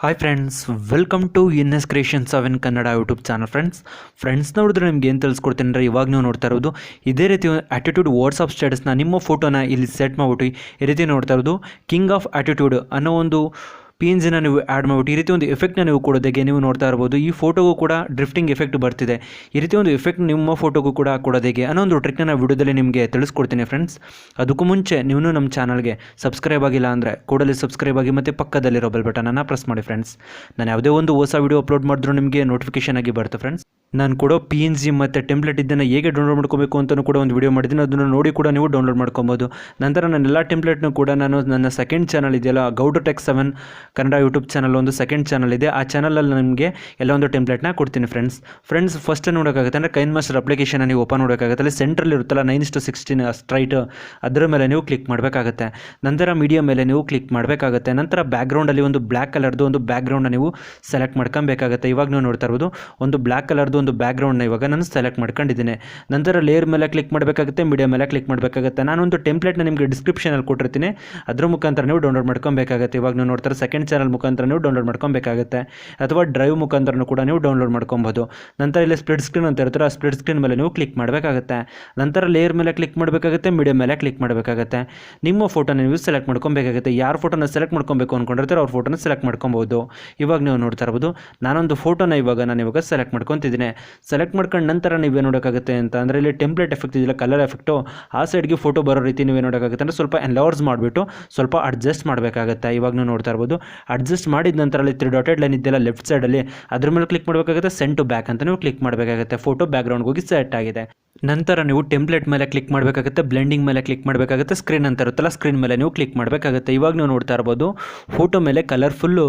Hi friends, welcome to S creations ಅವೆನ್ Kannada YouTube channel. Friends ನೋಡಿದ್ರೆ ನಿಮ್ಗೆ ಏನು ತಿಳಿಸ್ಕೊಡ್ತೀನಿ ಅಂದರೆ, ಇವಾಗ ನೀವು ನೋಡ್ತಾ ಇರೋದು ಇದೇ ರೀತಿ ಆಟಿಟ್ಯೂಡ್ ವಾಟ್ಸಪ್ ಸ್ಟೇಟಸ್ನ ನಿಮ್ಮ ಫೋಟೋನ ಇಲ್ಲಿ ಸೆಟ್ ಮಾಡಿಬಿಟ್ಟು ಈ ರೀತಿ ನೋಡ್ತಾ ಇರೋದು ಕಿಂಗ್ ಆಫ್ ಆಟಿಟ್ಯೂಡ್ ಅನ್ನೋ ಒಂದು ಪಿನ್ಸ್ನ ನೀವು ಆ್ಯಡ್ ಮಾಡಿಬಿಟ್ಟು ಈ ರೀತಿ ಒಂದು ಎಫೆಕ್ಟ್ನ ನೀವು ಕೊಡೋದಕ್ಕೆ ನೀವು ನೋಡ್ತಾ ಇರ್ಬೋದು. ಈ ಫೋಟೋಗೂ ಕೂಡ ಡ್ರಿಫ್ಟಿಂಗ್ ಎಫೆಕ್ಟ್ ಬರ್ತಿದೆ. ಈ ರೀತಿ ಒಂದು ಎಫೆಕ್ಟ್ ನಿಮ್ಮ ಫೋಟೋಗೂ ಕೂಡ ಕೊಡೋದಕ್ಕೆ ಅನ್ನೋ ಒಂದು ಟ್ರಿಕ್ನ ನಾನು ವಿಡಿಯೋದಲ್ಲಿ ನಿಮಗೆ ತಿಳಿಸ್ಕೊಡ್ತೀನಿ ಫ್ರೆಂಡ್ಸ್. ಅದಕ್ಕೂ ಮುಂಚೆ ನೀವು ನಮ್ಮ ಚಾನಲ್ಗೆ ಸಬ್ಸ್ಕ್ರೈಬ್ ಆಗಿಲ್ಲ ಅಂದರೆ ಕೂಡಲೇ ಸಬ್ಸ್ಕ್ರೈಬ್ ಆಗಿ ಮತ್ತು ಪಕ್ಕದಲ್ಲಿರೋ ಬೆಲ್ ಬಟನನ್ನು ಪ್ರೆಸ್ ಮಾಡಿ ಫ್ರೆಂಡ್ಸ್. ನಾನು ಯಾವುದೇ ಒಂದು ಹೊಸ ವಿಡಿಯೋ ಅಪ್ಲೋಡ್ ಮಾಡಿದ್ರೂ ನಿಮಗೆ ನೋಟಿಫಿಕೇಶನ್ ಆಗಿ ಬರುತ್ತೆ ಫ್ರೆಂಡ್ಸ್. ನಾನು ಕೊಡೋ PNG ಮತ್ತು ಟೆಂಪ್ಲೇಟ್ ಇದನ್ನು ಹೇಗೆ ಡೌನ್ಲೋಡ್ ಮಾಡ್ಕೋಬೇಕು ಅಂತಲೂ ಕೂಡ ಒಂದು ವಿಡಿಯೋ ಮಾಡಿದ್ದೀನಿ. ಅದನ್ನು ನೋಡಿ ಕೂಡ ನೀವು ಡೌನ್ಲೋಡ್ ಮಾಡ್ಕೊಬೋದು. ನಂತರ ನನ್ನೆಲ್ಲ ಟೆಂಪ್ಲೇಟ್ನು ಕೂಡ ನಾನು ನನ್ನ ಸೆಕೆಂಡ್ ಚಾನಲ್ ಇದೆಯಲ್ಲ, ಗೌಡು ಟೆಕ್ 7 ಕನ್ನಡ ಯೂಟ್ಯೂಬ್ ಚಾನಲ್ ಒಂದು ಸೆಕೆಂಡ್ ಚಾನಲ್ ಇದೆ. ಆ ಚಾನಲಲ್ಲಿ ನಿಮಗೆ ಎಲ್ಲ ಒಂದು ಟೆಂಪ್ಲೇಟ್ನ ಕೊಡ್ತೀನಿ ಫ್ರೆಂಡ್ಸ್. ಫಸ್ಟ್ ನೋಡೋಕ್ಕಾಗುತ್ತೆ ಅಂದರೆ ಕೈನ್ಮಾಸ್ಟರ್ ಅಪ್ಲಿಕೇಶನ್ ನೀವು ಓಪನ್ ಮಾಡೋಕ್ಕಾಗುತ್ತೆ. ಅಲ್ಲಿ ಸೆಂಟ್ರಲ್ಲಿ ಇರುತ್ತಲ್ಲ 9:16 ಸ್ಟ್ರೈಟ್, ಅದರ ಮೇಲೆ ನೀವು ಕ್ಲಿಕ್ ಮಾಡಬೇಕಾಗುತ್ತೆ. ನಂತರ ಮೀಡಿಯಾ ಮೇಲೆ ನೀವು ಕ್ಲಿಕ್ ಮಾಡಬೇಕಾಗುತ್ತೆ. ನಂತರ ಬ್ಯಾಕ್ಗ್ರೌಂಡಲ್ಲಿ ಒಂದು ಬ್ಲ್ಯಾಕ್ ಕಲರ್ದು ಒಂದು ಬ್ಯಾಕ್ಗ್ರೌಂಡ್ನ ನೀವು ಸೆಲೆಕ್ಟ್ ಮಾಡ್ಕೊಬೇಕಾಗುತ್ತೆ. ಇವಾಗ ನೀವು ನೋಡ್ತಾ ಇರ್ಬೋದು ಒಂದು ಬ್ಲ್ಯಾಕ್ ಕಲರ್ದು ಒಂದು ಬ್ಯಾಕ್ಗ್ರೌಂಡ್ನ ಇವಾಗ ನಾನು ಸೆಲೆಕ್ಟ್ ಮಾಡ್ಕೊಂಡಿದ್ದೀನಿ. ನಂತರ ಲೇಯರ್ ಮೇಲೆ ಕ್ಲಿಕ್ ಮಾಡಬೇಕಾಗುತ್ತೆ, ಮೀಡಿಯಾ ಮೇಲೆ ಕ್ಲಿಕ್ ಮಾಡಬೇಕಾಗುತ್ತೆ. ನಾನೊಂದು ಟೆಂಪ್ಲೇಟ್ನ ನಿಮಗೆ ಡಿಸ್ಕ್ರಿಪ್ಷನಲ್ಲಿ ಕೊಟ್ಟಿರ್ತೀನಿ, ಅದ್ರ ಮುಖಾಂತರ ನೀವು ಡೌನ್ಲೋಡ್ ಮಾಡ್ಕೊಬೇಕಾಗುತ್ತೆ. ಇವಾಗ ನೀವು ನೋಡ್ತಾರೆ ಸೆಕೆಂಡ್ ಚಾನಲ್ ಮುಖಾಂತರ ನೀವು ಡೌನ್ಲೋಡ್ ಮಾಡ್ಕೊಬೇಕಾಗುತ್ತೆ, ಅಥವಾ ಡ್ರೈವ್ ಮುಖಾಂತರ ಕೂಡ ನೀವು ಡೌನ್ಲೋಡ್ ಮಾಡ್ಕೊಬೋದು. ನಂತರ ಇಲ್ಲಿ ಸ್ಪ್ಲಿಟ್ ಸ್ಕ್ರೀನ್ ಅಂತ ಇರ್ತಾರೆ, ಆ ಸ್ಪ್ಲಿಟ್ ಸ್ಕ್ರೀನ್ ಮೇಲೆ ನೀವು ಕ್ಲಿಕ್ ಮಾಡಬೇಕಾಗುತ್ತೆ. ನಂತರ ಲೇಯರ್ ಮೇಲೆ ಕ್ಲಿಕ್ ಮಾಡಬೇಕಾಗುತ್ತೆ, ಮೀಡಿಯಾ ಮೇಲೆ ಕ್ಲಿಕ್ ಮಾಡಬೇಕಾಗುತ್ತೆ. ನಿಮ್ಮ ಫೋಟೋನ ನೀವು ಸೆಲೆಕ್ಟ್ ಮಾಡ್ಕೊಬೇಕಾಗುತ್ತೆ. ಯಾರು ಫೋಟೋನ ಸೆಲೆಕ್ಟ್ ಮಾಡ್ಕೊಬೇಕು ಅಂದ್ಕೊಂಡಿರ್ತಾರೆ ಅವ್ರ ಫೋಟೋನ ಸೆಲೆಕ್ಟ್ ಮಾಡ್ಕೊಬೋದು. ಇವಾಗ ನೀವು ನೋಡ್ತಾ ಇರ್ಬೋದು ನಾನೊಂದು ಫೋಟೋನ ಇವಾಗ ಸೆಲೆಕ್ಟ್ ಮಾಡ್ಕೊತಿದ್ದೀನಿ. ಸೆಲೆಕ್ಟ್ ಮಾಡ್ಕೊಂಡು ನಂತರ ನೀವೇನು ನೋಡೋಕ್ಕಾಗುತ್ತೆ ಅಂತ ಅಂದರೆ, ಇಲ್ಲಿ ಟೆಂಪ್ಲೇಟ್ ಎಫೆಕ್ಟ್ ಇದೆಯಲ್ಲ, ಕಲರ್ ಎಫೆಕ್ಟು, ಆ ಸೈಡ್ಗೆ ಫೋಟೋ ಬರೋ ರೀತಿ ನೀವೇನು ನೋಡೋಕ್ಕಾಗುತ್ತೆ ಅಂದರೆ ಸ್ವಲ್ಪ ಎನ್ಲಾರ್ಜ್ ಮಾಡಿಬಿಟ್ಟು ಸ್ವಲ್ಪ ಅಡ್ಜಸ್ಟ್ ಮಾಡಬೇಕಾಗುತ್ತೆ. ಇವಾಗ ನೀವು ನೋಡ್ತಾ ಇರ್ಬೋದು ಅಡ್ಜಸ್ಟ್ ಮಾಡಿದ ನಂತರ ಅಲ್ಲಿ 3 ಡಾಟೆಡ್ ಲೈನ್ ಇದೆಯಲ್ಲ ಲೆಫ್ಟ್ ಸೈಡಲ್ಲಿ, ಅದ್ರ ಮೇಲೆ ಕ್ಲಿಕ್ ಮಾಡಬೇಕಾಗುತ್ತೆ. ಸೆಂಡ್ ಟು ಬ್ಯಾಕ್ ಅಂತ ನೀವು ಕ್ಲಿಕ್ ಮಾಡಬೇಕಾಗುತ್ತೆ. ಫೋಟೋ ಬ್ಯಾಕ್ಗ್ರೌಂಡ್ಗೆ ಹೋಗಿ ಸೆಟ್ ಆಗಿದೆ. ನಂತರ ನೀವು ಟೆಂಪ್ಲೇಟ್ ಮೇಲೆ ಕ್ಲಿಕ್ ಮಾಡಬೇಕಾಗುತ್ತೆ, ಬ್ಲೆಂಡಿಂಗ್ ಮೇಲೆ ಕ್ಲಿಕ್ ಮಾಡಬೇಕಾಗುತ್ತೆ, ಸ್ಕ್ರೀನ್ ಅಂತ ಇರುತ್ತಲ್ಲ ಸ್ಕ್ರೀನ್ ಮೇಲೆ ನೀವು ಕ್ಲಿಕ್ ಮಾಡಬೇಕಾಗುತ್ತೆ. ಇವಾಗ ನೀವು ನೋಡ್ತಾ ಇರ್ಬೋದು ಫೋಟೋ ಮೇಲೆ ಕಲರ್ಫುಲ್ಲು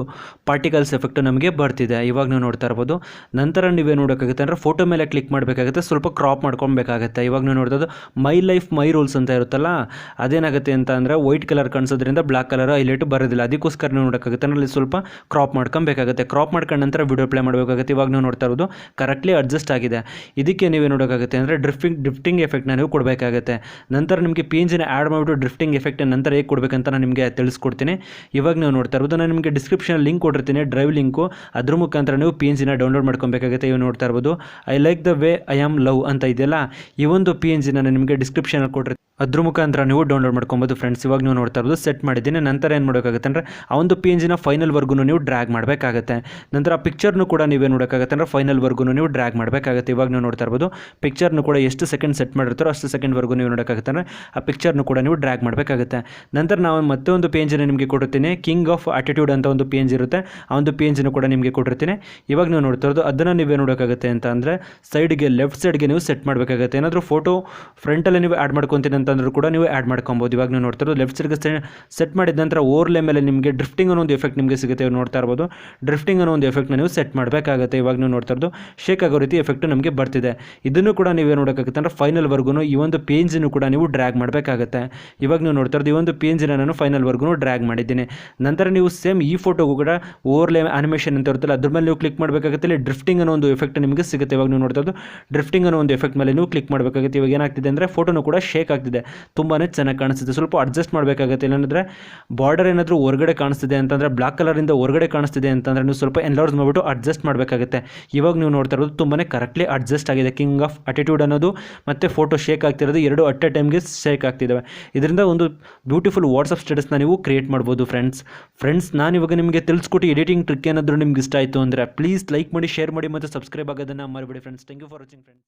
ಪಾರ್ಟಿಕಲ್ಸ್ ಎಫೆಕ್ಟು ನಮಗೆ ಬರ್ತಿದೆ. ಇವಾಗ ನೀವು ನೋಡ್ತಾ ಇರ್ಬೋದು. ನಂತರ ನೀವೇನು ನೋಡೋಕ್ಕಾಗುತ್ತೆ ಅಂದರೆ ಫೋಟೋ ಮೇಲೆ ಕ್ಲಿಕ್ ಮಾಡಬೇಕಾಗುತ್ತೆ, ಸ್ವಲ್ಪ ಕ್ರಾಪ್ ಮಾಡ್ಕೊಬೇಕಾಗುತ್ತೆ. ಇವಾಗ ನೀವು ನೋಡ್ತಾ ಮೈ ಲೈಫ್ ಮೈ ರೂಲ್ಸ್ ಅಂತ ಇರುತ್ತಲ್ಲ, ಅದೇನಾಗುತ್ತೆ ಅಂತ ಅಂದರೆ ವೈಟ್ ಕಲರ್ ಕಾಣಿಸೋದ್ರಿಂದ ಬ್ಲ್ಯಾಕ್ ಕಲರ್ ಹೈಲೈಟ್ ಬರೋದಿಲ್ಲ. ಅದಕ್ಕೋಸ್ಕರ ನೀವು ನೋಡೋಕ್ಕಾಗುತ್ತೆ ಅಲ್ಲಿ ಸ್ವಲ್ಪ ಕ್ರಾಪ್ ಮಾಡ್ಕೊಬೇಕಾಗುತ್ತೆ. ಕ್ರಾಪ್ ಮಾಡ್ಕೊಂಡು ನಂತರ ವಿಡಿಯೋ ಪ್ಲೇ ಮಾಡಬೇಕಾಗುತ್ತೆ. ಇವಾಗ ನೀವು ನೋಡ್ತಾ ಇರೋದು ಕರೆಕ್ಟ್ಲಿ ಅಡ್ಜಸ್ಟ್ ಆಗಿದೆ. ಇದಕ್ಕೆ ನೀವೇ ನೋಡೋಕ್ಕಾಗುತ್ತೆ ಅಂದರೆ ಡ್ರಿಫ್ಟಿಂಗ್ ಎಫೆಕ್ಟ್ನ ನೀವು ಕೊಡಬೇಕಾಗುತ್ತೆ. ನಂತರ ನಿಮಗೆ PNGನ ಆ್ಯಡ್ ಮಾಡಿಬಿಟ್ಟು ಡ್ರಿಫ್ಟಿಂಗ್ ಎಫೆಕ್ಟ್ ನಂತರ ಹೇಗೆ ಕೊಡಬೇಕಂತ ನಾನು ನಿಮಗೆ ತಿಳಿಸ್ಕೊಡ್ತೀನಿ. ಇವಾಗ ನೀವು ನೋಡ್ತಾ ಇರೋದು ನಾನು ನಿಮಗೆ ಡಿಸ್ಕ್ರಿಪ್ಷನ್ ಲಿಂಕ್ ಕೊಟ್ಟಿರ್ತೀನಿ, ಡ್ರೈವ್ ಲಿಂಕು, ಅದ್ರ ಮುಖಾಂತರ ನೀವು PNGನ ಡೌನ್ಲೋಡ್ ಮಾಡ್ಕೊಬೇಕಾಗುತ್ತೆ. ಇವು ನೋಡ್ತಾ ಇರ್ಬೋದು I like the way I am love ಅಂತ ಇದೆಯಲ್ಲ, ಈ ಒಂದು PNGನ ನಾನು ನಿಮಗೆ ಡಿಸ್ಕ್ರಿಪ್ಷನಲ್ಲಿ ಕೊಟ್ಟಿರ್ತೀನಿ, ಅದ್ರ ಮುಖಾಂತರ ನೀವು ಡೌನ್ಲೋಡ್ ಮಾಡ್ಕೊಬೋದು ಫ್ರೆಂಡ್ಸ್. ಇವಾಗ ನೀವು ನೋಡ್ತಾ ಇರೋದು ಸೆಟ್ ಮಾಡಿದ್ದೀನಿ. ನಂತರ ಏನು ಮಾಡೋಕ್ಕಾಗುತ್ತೆ ಅಂದರೆ ಆ ಒಂದು PNGನ ಫೈನಲ್ವರೆಗೂ ನೀವು ಡ್ರ್ಯಾಗ್ ಮಾಡಬೇಕಾಗುತ್ತೆ. ನಂತರ ಆ ಪಿಕ್ಚರ್ನು ಕೂಡ ನೀವೇ ನೋಡೋಕ್ಕಾಗುತ್ತೆ ಅಂದರೆ ಫೈನಲ್ವರೆಗೂ ನೀವು ಡ್ರ್ಯಾಗ್ ಮಾಡಬೇಕಾಗುತ್ತೆ. ಇವಾಗ ನೀವು ನೋಡ್ತಾ ಇರ್ಬೋದು ಪಿಕ್ಚರ್ನು ಕೂಡ ಎಷ್ಟು ಸೆಕೆಂಡ್ ಸೆಟ್ ಮಾಡಿರ್ತಾರೋ ಅಷ್ಟು ಸೆಕೆಂಡ್ವರೆಗೂ ನೀವು ನೋಡೋಕ್ಕಾಗುತ್ತೆ ಅಂದರೆ ಆ ಪಿಕ್ಚರ್ನು ಕೂಡ ನೀವು ಡ್ರ್ಯಾಗ್ ಮಾಡಬೇಕಾಗುತ್ತೆ. ನಂತರ ನಾವು ಮತ್ತೆ ಒಂದು PNGನ ನಿಮಗೆ ಕೊಟ್ಟಿರ್ತೀನಿ, ಕಿಂಗ್ ಆಫ್ ಆಟಿಟ್ಯೂಡ್ ಅಂತ ಒಂದು PNG ಇರುತ್ತೆ, ಆ ಒಂದು PNGನ ಕೂಡ ನಿಮಗೆ ಕೊಟ್ಟಿರ್ತೀನಿ. ಇವಾಗ ನೀವು ನೋಡ್ತಾ ಇರೋದು ಅದನ್ನು ನೀವೇ ನೋಡೋಕ್ಕಾಗುತ್ತೆ ಅಂತ ಅಂದರೆ ಸೈಡ್ಗೆ ಲೆಫ್ಟ್ ಸೈಡ್ಗೆ ನೀವು ಸೆಟ್ ಮಾಡಬೇಕಾಗುತ್ತೆ. ಏನಾದರೂ ಫೋಟೋ ಫ್ರಂಟಲ್ಲಿ ನೀವು ಆ್ಯಡ್ ಮಾಡ್ಕೊತೀನಿ ಅಂತಂದ್ರೂ ಕೂಡ ನೀವು ಆ್ಯಡ್ ಮಾಡ್ಕೊಬೋದು. ಇವಾಗ ನೀವು ನೋಡ್ತಾ ಇರೋದು ಲೆಫ್ಟ್ ಸೈಡ್ಗೆ ಸೆಟ್ ಮಾಡಿದ ನಂತರ ಓವರ್ಲೇ ಮೇಲೆ ನಿಮಗೆ ಡ್ರಿಫ್ಟಿಂಗ್ ಅನ್ನೋ ಒಂದು ಎಫೆಕ್ಟ್ ನಿಮಗೆ ಸಿಗುತ್ತೆ. ನೋಡ್ತಾ ಇರ್ಬೋದು ಡ್ರಿಫ್ಟಿಂಗ್ ಅನ್ನೋ ಒಂದು ಎಫೆಕ್ಟ್ನ ನೀವು ಸೆಟ್ ಮಾಡಬೇಕಾಗುತ್ತೆ. ಇವಾಗ ನೀವು ನೋಡ್ತಾ ಇರೋದು ಶೇಕ್ ಆಗೋ ರೀತಿ ಎಫೆಕ್ಟು ನಮಗೆ ಬರ್ತಿದೆ. ಇದನ್ನು ಕೂಡ ನೀವೇ ನೋಡೋಕ್ಕಾಗುತ್ತೆ ಅಂದರೆ ಫೈನಲ್ವರೆಗೂ ಈ ಒಂದು PNGನೂ ಕೂಡ ನೀವು ಡ್ರ್ಯಾಗ್ ಮಾಡಬೇಕಾಗುತ್ತೆ. ಇವಾಗ ನೀವು ನೋಡ್ತಾ ಇರೋದು ಈ ಒಂದು PNGನ ನಾನು ಫೈನಲ್ವರೆಗೂ ಡ್ರ್ಯಾಗ್ ಮಾಡಿದ್ದೀನಿ. ನಂತರ ನೀವು ಸೇಮ್ ಈ ಫೋಟೋಗೂ ಕೂಡ ಓವರ್ಲೇ ಅನಿಮೇಷನ್ ಅಂತ ಇರುತ್ತಲ್ಲ ಅದ್ರ ಮೇಲೆ ನೀವು ಕ್ಲಿಕ್ ಮಾಡಬೇಕಾಗುತ್ತೆ. ಇಲ್ಲಿ ಡ್ರಿಫ್ಟಿಂಗ್ ಅನ್ನೋ ಒಂದು ಎಫೆಕ್ಟ್ ನಿಮಗೆ ಸಿಗುತ್ತೆ. ಇವಾಗ ನೀವು ನೋಡ್ತಾ ಇರೋದು ಡ್ರಿಫ್ಟಿಂಗ್ ಅನ್ನೋ ಒಂದು ಎಫೆಕ್ಟ್ ಮೇಲೆ ನೀವು ಕ್ಲಿಕ್ ಮಾಡಬೇಕಾಗುತ್ತೆ. ಇವಾಗ ಏನಾಗ್ತಿದೆ ಅಂದರೆ ಫೋಟೋನು ಕೂಡ ಶೇಕ್ ಆಗ್ತಿದೆ, ತುಂಬಾ ಚೆನ್ನಾಗಿ ಕಾಣಿಸ್ತಿದೆ. ಸ್ವಲ್ಪ ಅಡ್ಜಸ್ಟ್ ಮಾಡಬೇಕಾಗುತ್ತೆ. ಇಲ್ಲಾಂದರೆ ಬಾರ್ಡರ್ ಏನಾದರೂ ಹೊರಗಡೆ ಕಾಣಿಸ್ತಿದೆ ಅಂತಂದರೆ, ಬ್ಲ್ಯಾಕ್ ಕಲರಿಂದ ಹೊರಗಡೆ ಕಾಣಿಸ್ತಿದೆ ಅಂತಂದರೆ ನೀವು ಸ್ವಲ್ಪ ಎನ್ಲಾರ್ಜ್ ಮಾಡಿಬಿಟ್ಟು ಅಡ್ಜಸ್ಟ್ ಮಾಡಬೇಕಾಗುತ್ತೆ. ಇವಾಗ ನೀವು ನೋಡ್ತಾ ಇರೋದು ತುಂಬಾ ಕರೆಕ್ಟ್ಲಿ ಅಡ್ಜಸ್ಟ್ ಆಗಿದೆ. ಕಿಂಗ್ ಆಫ್ ಆಟಿಟ್ಯೂಡ್ ಅನ್ನೋದು ಮತ್ತು ಫೋಟೋ ಶೇಕ್ ಆಗ್ತಿರೋದು ಎರಡು ಅಟ್ ಎ ಟೈಮ್ಗೆ ಶೇಕ್ ಆಗ್ತಿದ್ದಾವೆ. ಇದರಿಂದ ಒಂದು ಬ್ಯೂಟಿಫುಲ್ ವಾಟ್ಸಪ್ ಸ್ಟೇಟಸ್ನ ನೀವು ಕ್ರಿಯೇಟ್ ಮಾಡ್ಬೋದು ಫ್ರೆಂಡ್ಸ್. ನಾನು ಇವಾಗ ನಿಮಗೆ ತಿಳಿಸ್ಕೊಟ್ಟು ಎಡಿಟಿಂಗ್ ಟ್ರಿಕ್ ಏನಾದರೂ ನಿಮ್ಗೆ ಇಷ್ಟ ಆಯಿತು ಅಂದರೆ ಪ್ಲೀಸ್ ಲೈಕ್ ಮಾಡಿ, ಶೇರ್ ಮಾಡಿ ಮತ್ತು ಸಬ್ಸ್ಕ್ರೈಬ್ ಆಗೋದನ್ನು ಮರಿಬೇಡಿ friends. Thank you for watching friends.